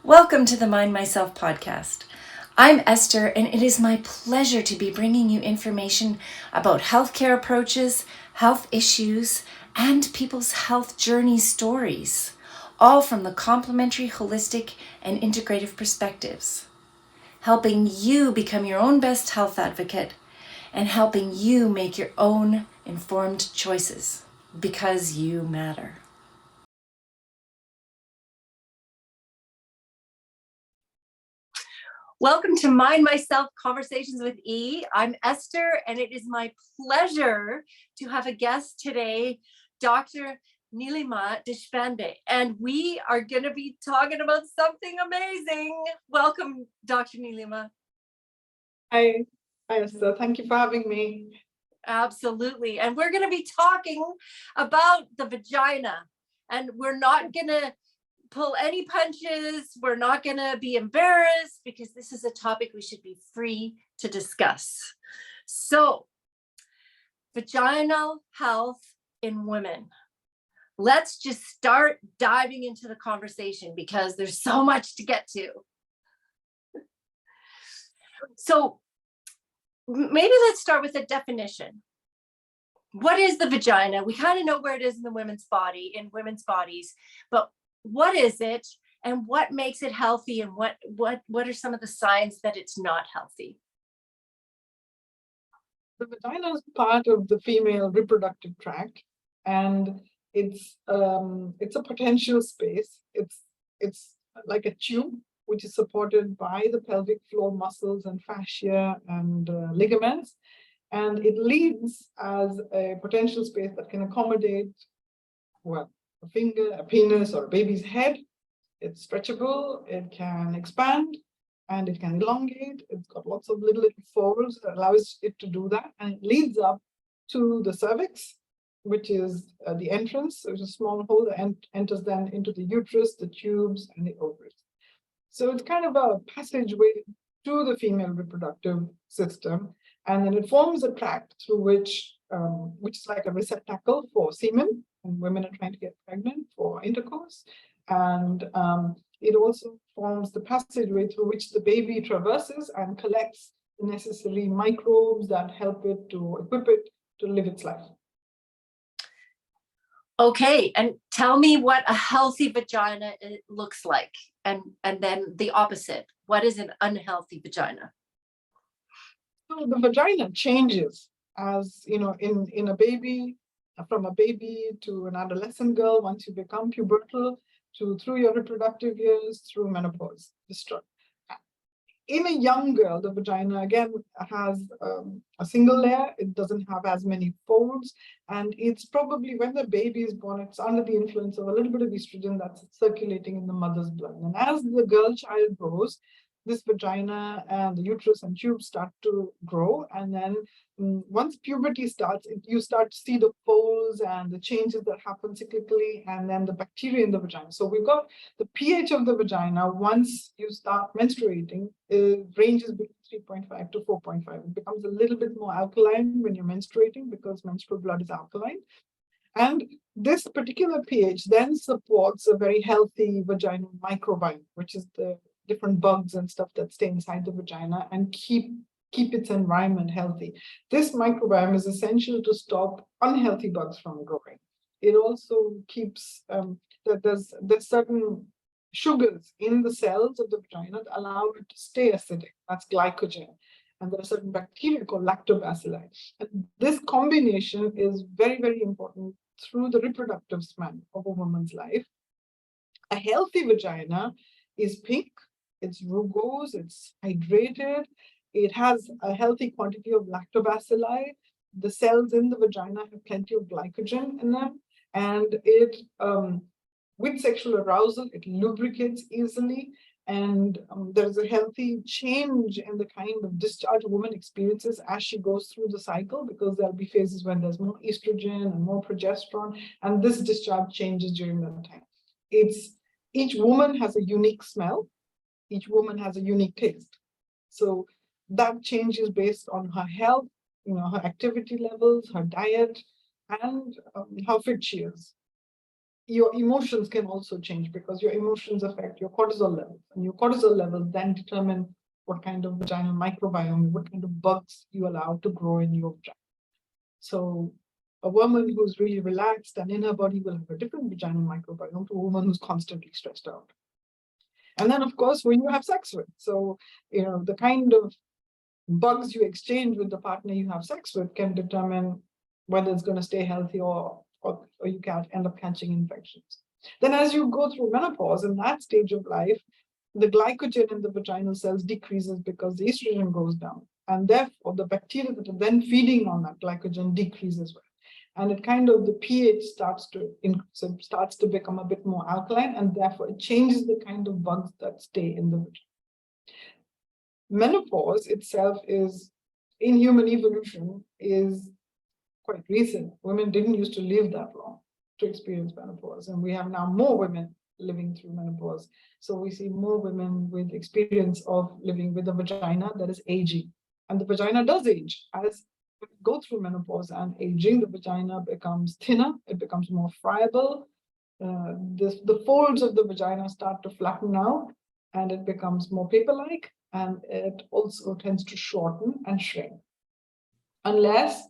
Welcome to the Mind Myself podcast. I'm Esther, and it is my pleasure to be bringing you information about healthcare approaches, health issues, and people's health journey stories, all from the complementary, holistic, and integrative perspectives, helping you become your own best health advocate and helping you make your own informed choices because you matter. Welcome to Mind Myself Conversations with E. I'm Esther, and it is my pleasure to have a guest today, Dr. Neelima Deshpande, and we are going to be talking about something amazing. Welcome, Dr. Neelima. Hi, Esther. Thank you for having me. Absolutely. And we're going to be talking about the vagina, and we're not going to pull any punches. We're not going to be embarrassed because this is a topic we should be free to discuss. So, vaginal health in women. Let's just start diving into the conversation because there's so much to get to. So, maybe let's start with a definition. What is the vagina? We kind of know where it is in the women's body, in women's bodies, but what is it and what makes it healthy, and what are some of the signs that it's not healthy? The vagina is part of the female reproductive tract, and it's a potential space. It's like a tube which is supported by the pelvic floor muscles and fascia and ligaments, and it leads as a potential space that can accommodate, well, a finger, a penis, or a baby's head. It's stretchable, it can expand, and it can elongate. It's got lots of little folds that allows it to do that, and it leads up to the cervix, which is the entrance. There's a small hole that enters then into the uterus, the tubes, and the ovaries. So it's kind of a passageway to the female reproductive system, and then it forms a tract through which is like a receptacle for semen, and women are trying to get pregnant for intercourse. And it also forms the passageway through which the baby traverses and collects the necessary microbes that help it to equip it to live its life. Okay, and tell me what a healthy vagina looks like, and then the opposite. What is an unhealthy vagina? So the vagina changes as, you know, in a baby, from a baby to an adolescent girl, once you become pubertal, to through your reproductive years, through menopause. In a young girl, the vagina again has a single layer. It doesn't have as many folds, and it's probably when the baby is born, it's under the influence of a little bit of estrogen that's circulating in the mother's blood. And as the girl child grows, this vagina and the uterus and tubes start to grow, and then once puberty starts, you start to see the folds and the changes that happen cyclically, and then the bacteria in the vagina. So we've got the pH of the vagina once you start menstruating, it ranges between 3.5 to 4.5. It becomes a little bit more alkaline when you're menstruating because menstrual blood is alkaline. And this particular pH then supports a very healthy vaginal microbiome, which is the different bugs and stuff that stay inside the vagina and keep its environment healthy. This microbiome is essential to stop unhealthy bugs from growing. It also keeps that there's certain sugars in the cells of the vagina that allow it to stay acidic. That's glycogen. And there are certain bacteria called lactobacilli. And this combination is very, very important through the reproductive span of a woman's life. A healthy vagina is pink, it's rugose, it's hydrated, it has a healthy quantity of lactobacilli. The cells in the vagina have plenty of glycogen in them, and it, with sexual arousal, it lubricates easily, and there's a healthy change in the kind of discharge a woman experiences as she goes through the cycle, because there'll be phases when there's more estrogen and more progesterone, and this discharge changes during that time. Each woman has a unique smell, each woman has a unique taste. So that changes based on her health, you know, her activity levels, her diet, and how fit she is. your emotions can also change, because your emotions affect your cortisol levels, and your cortisol levels then determine what kind of vaginal microbiome, what kind of bugs you allow to grow in your vagina. So a woman who's really relaxed and in her body will have a different vaginal microbiome to a woman who's constantly stressed out. And then, of course, when you have sex with, so, the kind of bugs you exchange with the partner you have sex with can determine whether it's going to stay healthy or you can end up catching infections. Then as you go through menopause, in that stage of life, the glycogen in the vaginal cells decreases because the estrogen goes down. And therefore, the bacteria that are then feeding on that glycogen decrease as well. And it kind of, the pH starts to become a bit more alkaline, and therefore it changes the kind of bugs that stay in the vagina. Menopause itself is, in human evolution, is quite recent. Women didn't used to live that long to experience menopause, and we have now more women living through menopause. So we see more women with experience of living with a vagina that is aging. And the vagina does age. As we go through menopause and aging, the vagina becomes thinner, it becomes more friable. The folds of the vagina start to flatten out, and it becomes more paper-like, and it also tends to shorten and shrink. Unless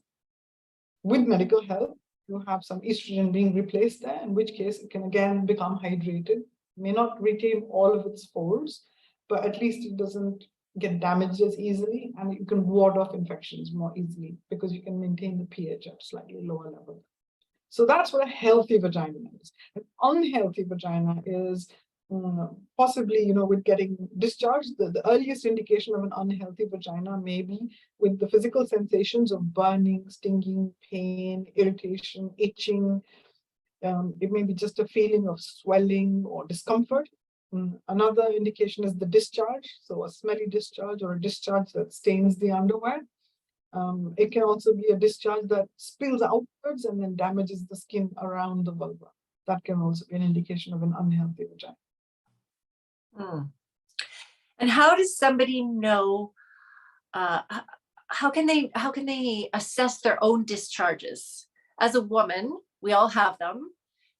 with medical help, you have some estrogen being replaced there, in which case it can again become hydrated, may not retain all of its folds, but at least it doesn't get damaged as easily, and you can ward off infections more easily because you can maintain the pH at a slightly lower level. So that's what a healthy vagina is. An unhealthy vagina is possibly, with getting discharged. The earliest indication of an unhealthy vagina may be with the physical sensations of burning, stinging, pain, irritation, itching. It may be just a feeling of swelling or discomfort. Another indication is the discharge, so a smelly discharge or a discharge that stains the underwear. It can also be a discharge that spills outwards and then damages the skin around the vulva. That can also be an indication of an unhealthy vagina. And how does somebody know? How can they assess their own discharges? As a woman, we all have them,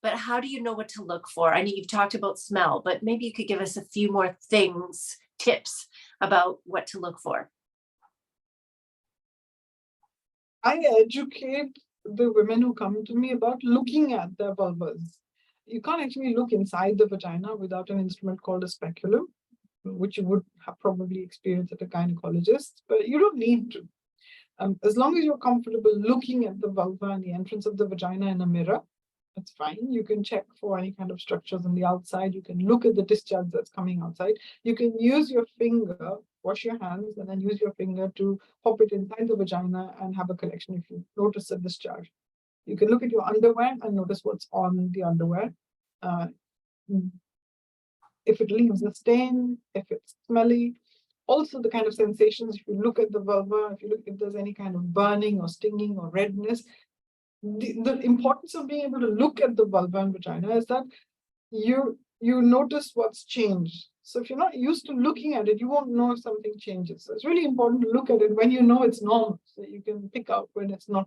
but how do you know what to look for? I know you've talked about smell, but maybe you could give us a few more tips about what to look for. I educate the women who come to me about looking at their vulvas. You can't actually look inside the vagina without an instrument called a speculum, which you would have probably experienced at a gynecologist, but you don't need to. As long as you're comfortable looking at the vulva and the entrance of the vagina in a mirror, that's fine. You can check for any kind of structures on the outside. You can look at the discharge that's coming outside. You can use your finger, wash your hands, and then use your finger to pop it inside the vagina and have a collection if you notice a discharge. You can look at your underwear and notice what's on the underwear. If it leaves a stain, if it's smelly. Also, the kind of sensations, if you look at the vulva, if you look if there's any kind of burning or stinging or redness. The importance of being able to look at the vulva and vagina is that you notice what's changed. So if you're not used to looking at it, you won't know if something changes. So it's really important to look at it when you know it's normal, so you can pick out when it's not.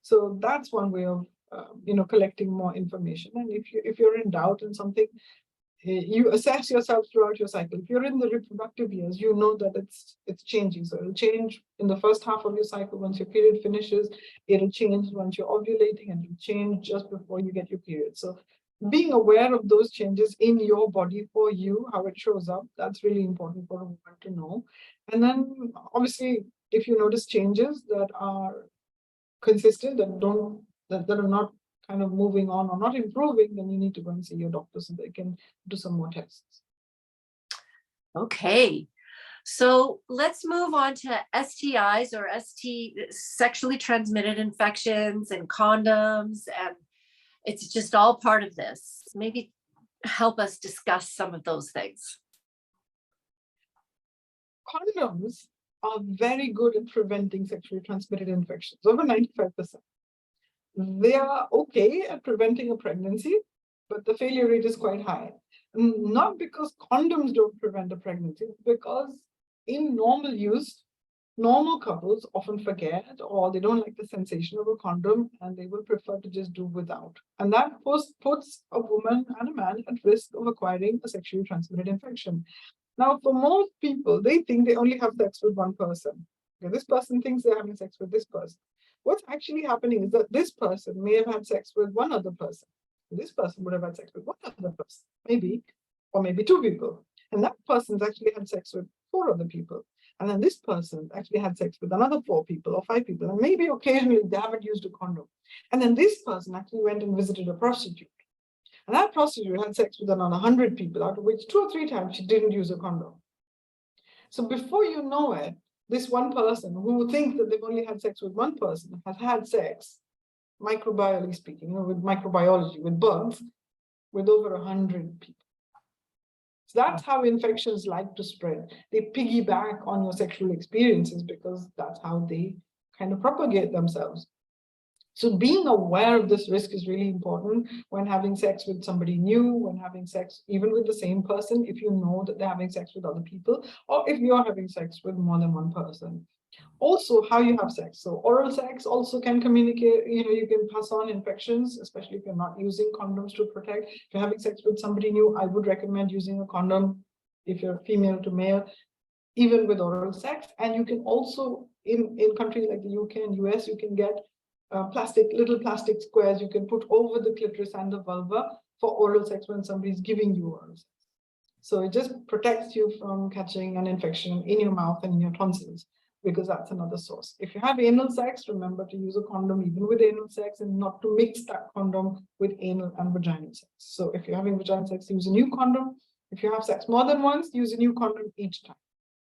So that's one way of collecting more information. And if you're in doubt in something, you assess yourself throughout your cycle. If you're in the reproductive years, you know that it's changing. So it'll change in the first half of your cycle once your period finishes. It'll change once you're ovulating, and it'll change just before you get your period. So being aware of those changes in your body for you, how it shows up, that's really important for a woman to know. And then obviously, if you notice changes that are consistent, that are not kind of moving on or not improving, then you need to go and see your doctor so they can do some more tests. Okay. So let's move on to STIs or sexually transmitted infections and condoms. And it's just all part of this. Maybe help us discuss some of those things. Condoms are very good at preventing sexually transmitted infections, over 95%. They are okay at preventing a pregnancy, but the failure rate is quite high. Not because condoms don't prevent a pregnancy, because in normal use, Normal couples often forget, or they don't like the sensation of a condom, and they will prefer to just do without. And that puts a woman and a man at risk of acquiring a sexually transmitted infection. Now, for most people, they think they only have sex with one person. Okay, this person thinks they're having sex with this person. What's actually happening is that this person may have had sex with one other person. This person would have had sex with one other person, maybe, or maybe two people. And that person's actually had sex with four other people. And then this person actually had sex with another four people or five people. And maybe occasionally they haven't used a condom. And then this person actually went and visited a prostitute. And that prostitute had sex with another 100 people, out of which 2 or 3 times she didn't use a condom. So before you know it, this one person who thinks that they've only had sex with one person has had sex, microbiologically speaking, with microbiology, with bugs, with over 100 people. So that's how infections like to spread. They piggyback on your sexual experiences because that's how they kind of propagate themselves. So being aware of this risk is really important when having sex with somebody new, when having sex even with the same person, if you know that they're having sex with other people, or if you're having sex with more than one person. Also, how you have sex. So oral sex also can communicate, you can pass on infections, especially if you're not using condoms to protect. If you're having sex with somebody new, I would recommend using a condom if you're female to male, even with oral sex. And you can also, in countries like the UK and US, you can get little plastic squares you can put over the clitoris and the vulva for oral sex when somebody's giving you oral sex. So it just protects you from catching an infection in your mouth and in your tonsils, because that's another source. If you have anal sex, remember to use a condom even with anal sex, and not to mix that condom with anal and vaginal sex. So if you're having vaginal sex, use a new condom. If you have sex more than once, use a new condom each time.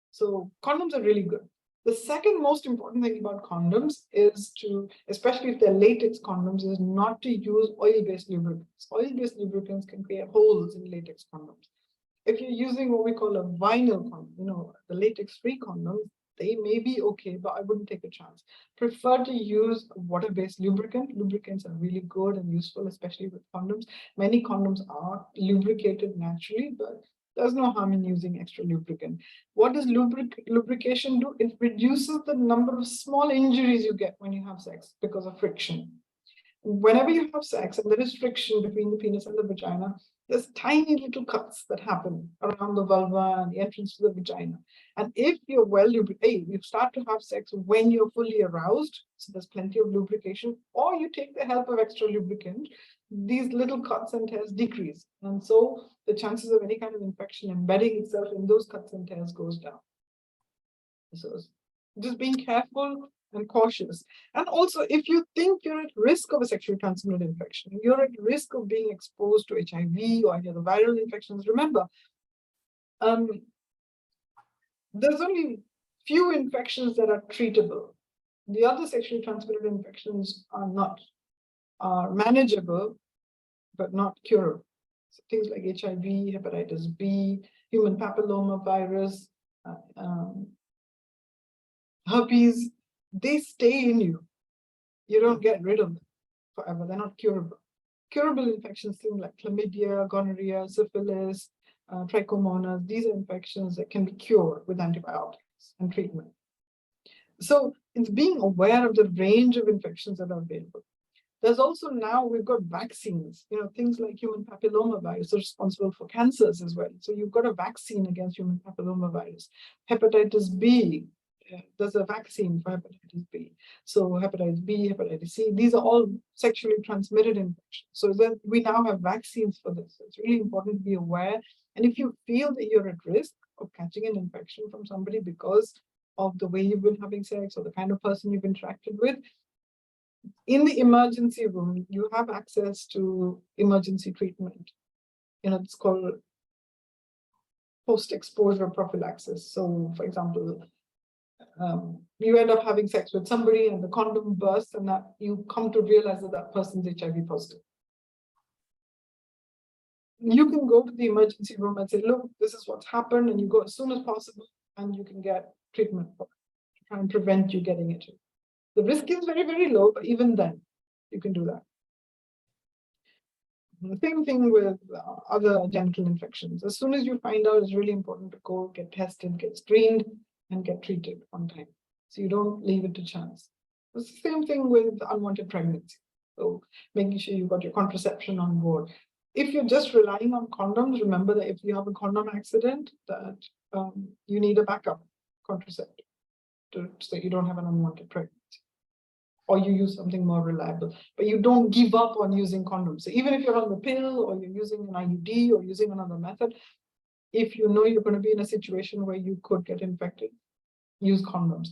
So condoms are really good. The second most important thing about condoms is to, especially if they're latex condoms, is not to use oil-based lubricants. Oil-based lubricants can create holes in latex condoms. If you're using what we call a vinyl condom, the latex-free condoms, they may be okay, but I wouldn't take a chance. Prefer to use a water-based lubricant. Lubricants are really good and useful, especially with condoms. Many condoms are lubricated naturally, but there's no harm in using extra lubricant. What does lubrication do? It reduces the number of small injuries you get when you have sex because of friction. Whenever you have sex and there is friction between the penis and the vagina, there's tiny little cuts that happen around the vulva and the entrance to the vagina. And if you're well lubricated, you start to have sex when you're fully aroused, so there's plenty of lubrication, or you take the help of extra lubricant, these little cuts and tears decrease. And so the chances of any kind of infection embedding itself in those cuts and tears goes down. So just being careful and cautious. And also, if you think you're at risk of a sexually transmitted infection, you're at risk of being exposed to HIV or any other viral infections, remember, there's only few infections that are treatable. The other sexually transmitted infections are manageable, but not curable. So things like HIV, hepatitis B, human papilloma virus, herpes, they stay in you. You don't get rid of them forever. They're not curable. Curable infections, things like chlamydia, gonorrhea, syphilis, trichomonas, these are infections that can be cured with antibiotics and treatment. So it's being aware of the range of infections that are available. There's also now, we've got vaccines, things like human papilloma virus are responsible for cancers as well. So you've got a vaccine against human papilloma virus. Hepatitis B, there's a vaccine for hepatitis B. So hepatitis B, hepatitis C, these are all sexually transmitted infections. So that we now have vaccines for this. So it's really important to be aware. And if you feel that you're at risk of catching an infection from somebody because of the way you've been having sex or the kind of person you've interacted with, in the emergency room, you have access to emergency treatment. It's called post-exposure prophylaxis. So, for example, you end up having sex with somebody and the condom bursts, and that you come to realize that person's HIV positive. You can go to the emergency room and say, look, this is what's happened, and you go as soon as possible, and you can get treatment for it to try and prevent you getting it. The risk is very, very low, but even then, you can do that. The same thing with other genital infections. As soon as you find out, it's really important to go get tested, get screened, and get treated on time. So you don't leave it to chance. It's the same thing with unwanted pregnancy. So making sure you've got your contraception on board. If you're just relying on condoms, remember that if you have a condom accident, that you need a backup contraceptive so you don't have an unwanted pregnancy. Or you use something more reliable, but you don't give up on using condoms. So even if you're on the pill or you're using an IUD or using another method, if you know you're going to be in a situation where you could get infected, use condoms.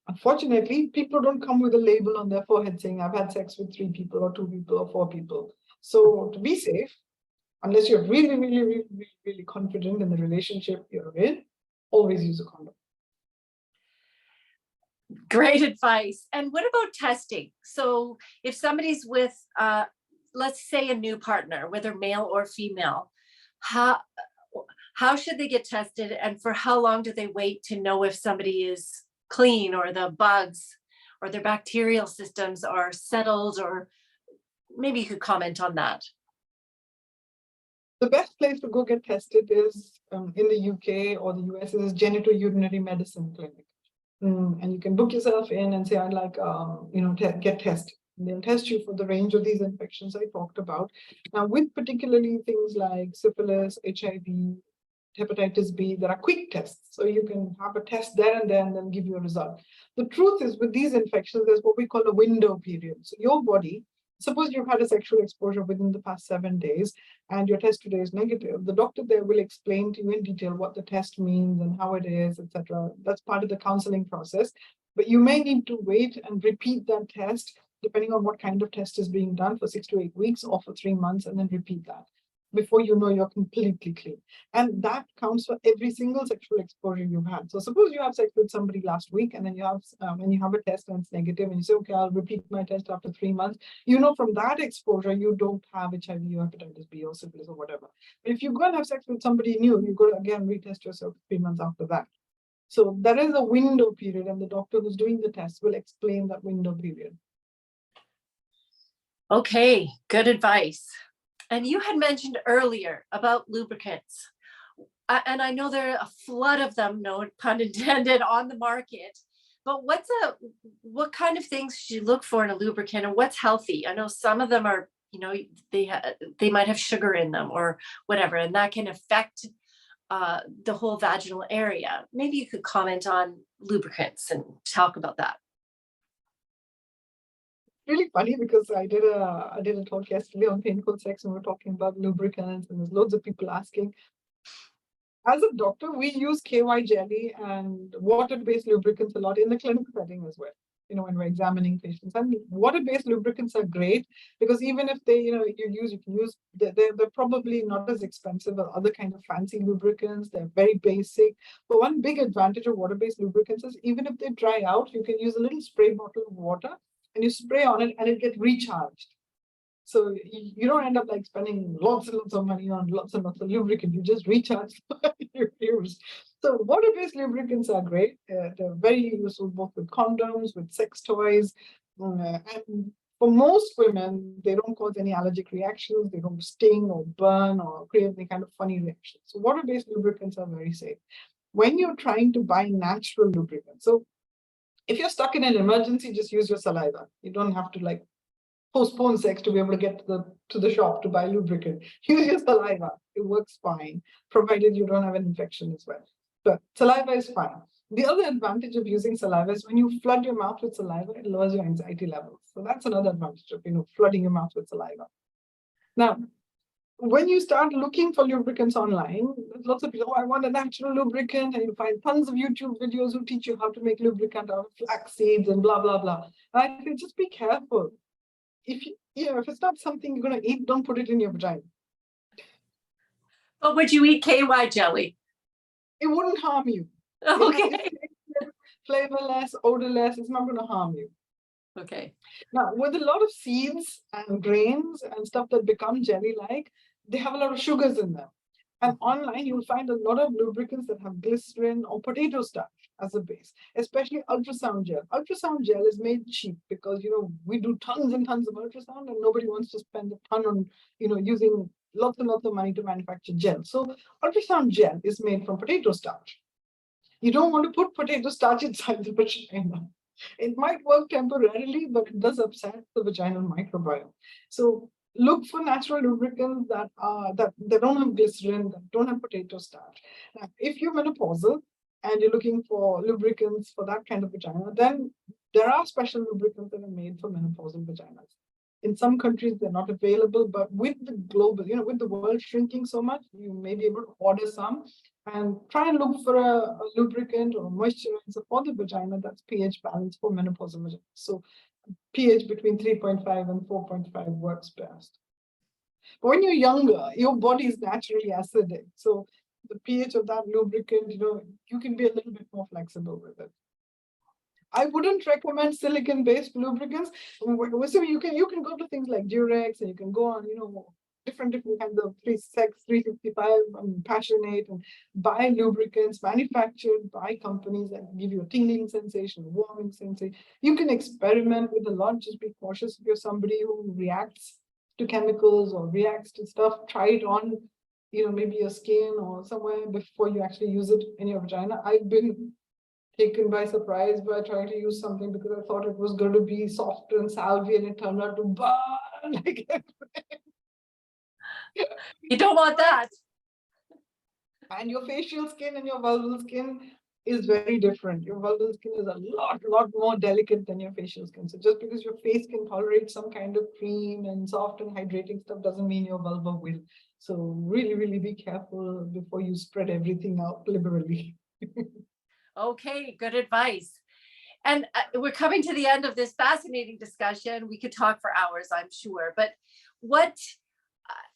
Unfortunately, people don't come with a label on their forehead saying, I've had sex with 3 people or 2 people or 4 people. So to be safe, unless you're really, really, really, really, really confident in the relationship you're in, always use a condom. Great advice. And what about testing? So if somebody's with, let's say, a new partner, whether male or female, how should they get tested, and for how long do they wait to know if somebody is clean, or the bugs or their bacterial systems are settled? Or maybe you could comment on that. The best place to go get tested is in the UK or the US is genitourinary medicine clinic. And you can book yourself in and say, I'd like, get tested. And they'll test you for the range of these infections I talked about. Now, with particularly things like syphilis, HIV, hepatitis B, there are quick tests. So you can have a test there and then give you a result. The truth is, with these infections, there's what we call a window period. So your body, suppose you've had a sexual exposure within the past 7 days and your test today is negative, the doctor there will explain to you in detail what the test means and how it is, etc. That's part of the counseling process. But you may need to wait and repeat that test, depending on what kind of test is being done, for 6 to 8 weeks or for 3 months, and then repeat that before you know you're completely clean. And that counts for every single sexual exposure you've had. So suppose you have sex with somebody last week and then you have a test and it's negative, and you say, okay, I'll repeat my test after 3 months. You know, from that exposure, you don't have HIV or hepatitis B or syphilis or whatever. But if you go and have sex with somebody new, you go to again retest yourself 3 months after that. So there is a window period, and the doctor who's doing the test will explain that window period. Okay, good advice. And you had mentioned earlier about lubricants. And I know there are a flood of them, no pun intended, on the market. But what kind of things should you look for in a lubricant, and what's healthy? I know some of them are, they might have sugar in them or whatever, and that can affect the whole vaginal area. Maybe you could comment on lubricants and talk about that. Really funny, because I did a talk yesterday on painful sex, and we're talking about lubricants, and there's loads of people asking. As a doctor, we use KY jelly and water-based lubricants a lot in the clinical setting as well, when we're examining patients. And water-based lubricants are great because even if they, you can use, they're probably not as expensive as other kind of fancy lubricants. They're very basic. But one big advantage of water-based lubricants is even if they dry out, you can use a little spray bottle of water and you spray on it and it gets recharged. So you don't end up like spending lots and lots of money on lots and lots of lubricant. You just recharge your use. So water-based lubricants are great. They're very useful both with condoms, with sex toys. And for most women, they don't cause any allergic reactions. They don't sting or burn or create any kind of funny reactions. So water-based lubricants are very safe. When you're trying to buy natural lubricants, so if you're stuck in an emergency, just use your saliva. You don't have to postpone sex to be able to get to the shop to buy lubricant. Use your saliva. It works fine, provided you don't have an infection as well. But saliva is fine. The other advantage of using saliva is when you flood your mouth with saliva, it lowers your anxiety levels. So that's another advantage of flooding your mouth with saliva. Now, when you start looking for lubricants online, lots of people, I want a natural lubricant, and you find tons of YouTube videos who teach you how to make lubricant out of flax seeds and blah, blah, blah. And I say, just be careful. If it's not something you're going to eat, don't put it in your vagina. But would you eat KY jelly? It wouldn't harm you. Okay. Flavorless, odorless, it's not going to harm you. Okay. Now, with a lot of seeds and grains and stuff that become jelly-like, they have a lot of sugars in them. And online, you'll find a lot of lubricants that have glycerin or potato starch as a base, especially ultrasound gel. Ultrasound gel is made cheap because, we do tons and tons of ultrasound, and nobody wants to spend a ton on, using lots and lots of money to manufacture gel. So ultrasound gel is made from potato starch. You don't want to put potato starch inside the vagina. It might work temporarily, but it does upset the vaginal microbiome. So look for natural lubricants that they don't have glycerin, that don't have potato starch. Now, if you're menopausal and you're looking for lubricants for that kind of vagina, then there are special lubricants that are made for menopausal vaginas. In some countries, they're not available, but with the global, with the world shrinking so much, you may be able to order some and try and look for a lubricant or a moisturizer for the vagina that's pH balanced for menopausal vagina. So pH between 3.5 and 4.5 works best. But when you're younger, your body is naturally acidic. So the pH of that lubricant, you can be a little bit more flexible with it. I wouldn't recommend silicon-based lubricants. So you can go to things like Durex, and you can go on, different kinds of 365, Passionate, and buy lubricants manufactured by companies that give you a tingling sensation, a warming sensation. You can experiment with a lot. Just be cautious if you're somebody who reacts to chemicals or reacts to stuff. Try it on, maybe your skin or somewhere before you actually use it in your vagina. I've been taken by surprise by trying to use something because I thought it was going to be soft and salvy, and it turned out to burn like everything. You don't want that. And your facial skin and your vulval skin is very different. Your vulval skin is a lot more delicate than your facial skin. So just because your face can tolerate some kind of cream and soft and hydrating stuff doesn't mean your vulva will. So really, really be careful before you spread everything out liberally. Okay, good advice. And we're coming to the end of this fascinating discussion. We could talk for hours, I'm sure. But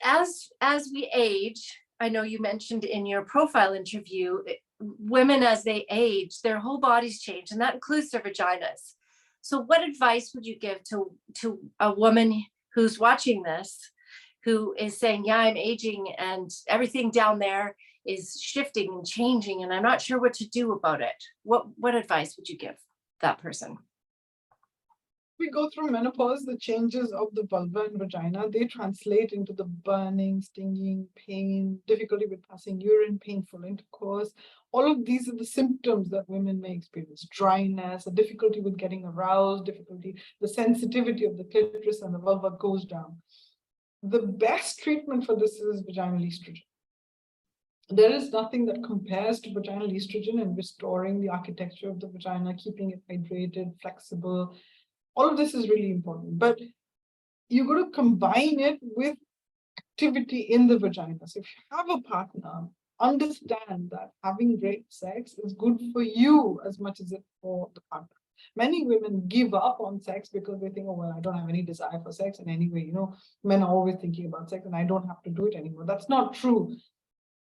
as we age, I know you mentioned in your profile interview, women as they age, their whole bodies change, and that includes their vaginas. So what advice would you give to a woman who's watching this, who is saying, yeah, I'm aging and everything down there is shifting and changing, and I'm not sure what to do about it? What advice would you give that person? We go through menopause, the changes of the vulva and vagina, they translate into the burning, stinging, pain, difficulty with passing urine, painful intercourse. All of these are the symptoms that women may experience. Dryness, a difficulty with getting aroused, the sensitivity of the clitoris and the vulva goes down. The best treatment for this is vaginal estrogen. There is nothing that compares to vaginal estrogen in restoring the architecture of the vagina, keeping it hydrated, flexible. All of this is really important, but you've got to combine it with activity in the vagina. So if you have a partner, understand that having great sex is good for you as much as it's for the partner. Many women give up on sex because they think, oh, well, I don't have any desire for sex. And anyway, men are always thinking about sex and I don't have to do it anymore. That's not true.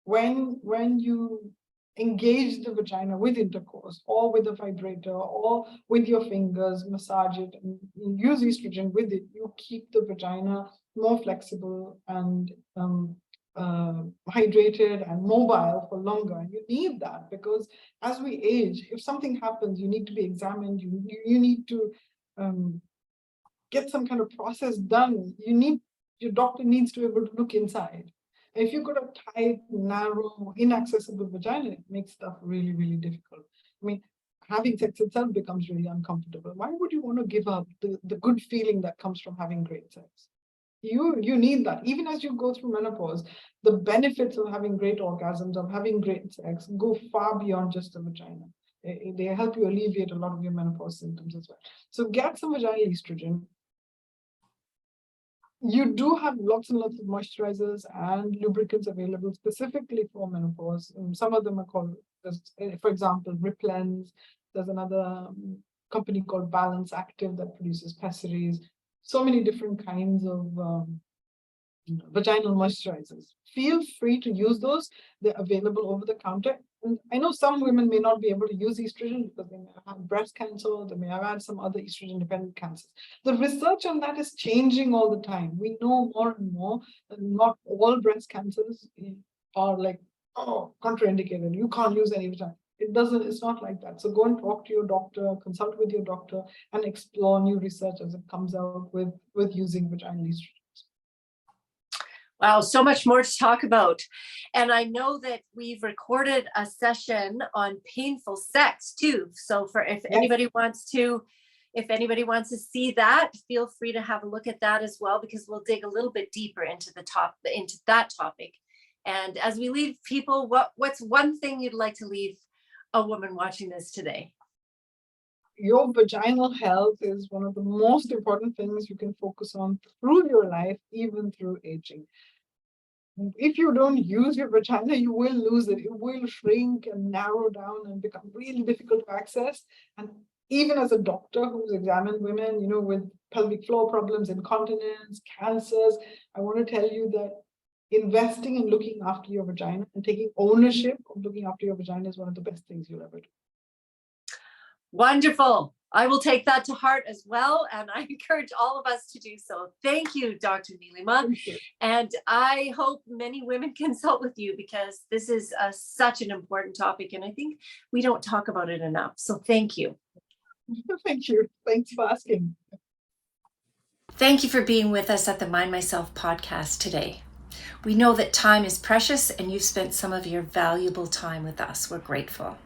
When you engage the vagina with intercourse or with a vibrator or with your fingers, massage it and use estrogen with it, you keep the vagina more flexible and hydrated and mobile for longer. And you need that because as we age, if something happens, you need to be examined, you need to get some kind of process done. Your doctor needs to be able to look inside. If you've got a tight, narrow, inaccessible vagina, it makes stuff really, really difficult. I mean, having sex itself becomes really uncomfortable. Why would you want to give up the good feeling that comes from having great sex? You need that. Even as you go through menopause, the benefits of having great orgasms, of having great sex, go far beyond just the vagina. They help you alleviate a lot of your menopause symptoms as well. So get some vaginal estrogen. You do have lots and lots of moisturizers and lubricants available specifically for menopause. Some of them are called, for example, Reproductive. There's another company called Balance Active that produces pessaries. So many different kinds of vaginal moisturizers. Feel free to use those. They're available over the counter. And I know some women may not be able to use estrogen because they may have breast cancer, they may have had some other estrogen-dependent cancers. The research on that is changing all the time. We know more and more that not all breast cancers are like, contraindicated. You can't use any vagina. It's not like that. So go and talk to your doctor, consult with your doctor, and explore new research as it comes out with using vaginal estrogen. Wow, so much more to talk about. And I know that we've recorded a session on painful sex too. So for if Yes. anybody wants to see that, feel free to have a look at that as well, because we'll dig a little bit deeper into that topic. And as we leave people, what's one thing you'd like to leave a woman watching this today? Your vaginal health is one of the most important things you can focus on through your life, even through aging. If you don't use your vagina, you will lose it. It will shrink and narrow down and become really difficult to access. And even as a doctor who's examined women, with pelvic floor problems, incontinence, cancers, I want to tell you that investing in looking after your vagina and taking ownership of looking after your vagina is one of the best things you'll ever do. Wonderful. I will take that to heart as well, and I encourage all of us to do so. Thank you, Dr. Neelima. And I hope many women consult with you, because this is such an important topic, and I think we don't talk about it enough. So thank you. Thank you. Thanks for asking. Thank you for being with us at the Mind Myself podcast today. We know that time is precious, and you've spent some of your valuable time with us. We're grateful.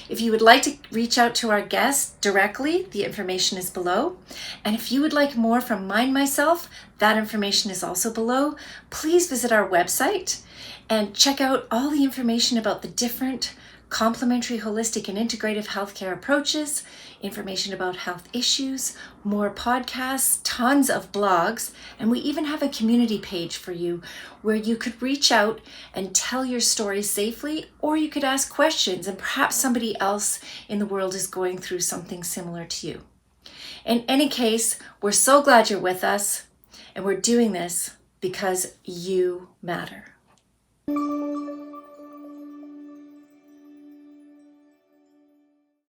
If you would like to reach out to our guest directly, the information is below. And if you would like more from Mind Myself, that information is also below. Please visit our website and check out all the information about the different complementary, holistic, and integrative healthcare approaches, information about health issues, more podcasts, tons of blogs, and we even have a community page for you where you could reach out and tell your story safely, or you could ask questions, and perhaps somebody else in the world is going through something similar to you. In any case, we're so glad you're with us, and we're doing this because you matter.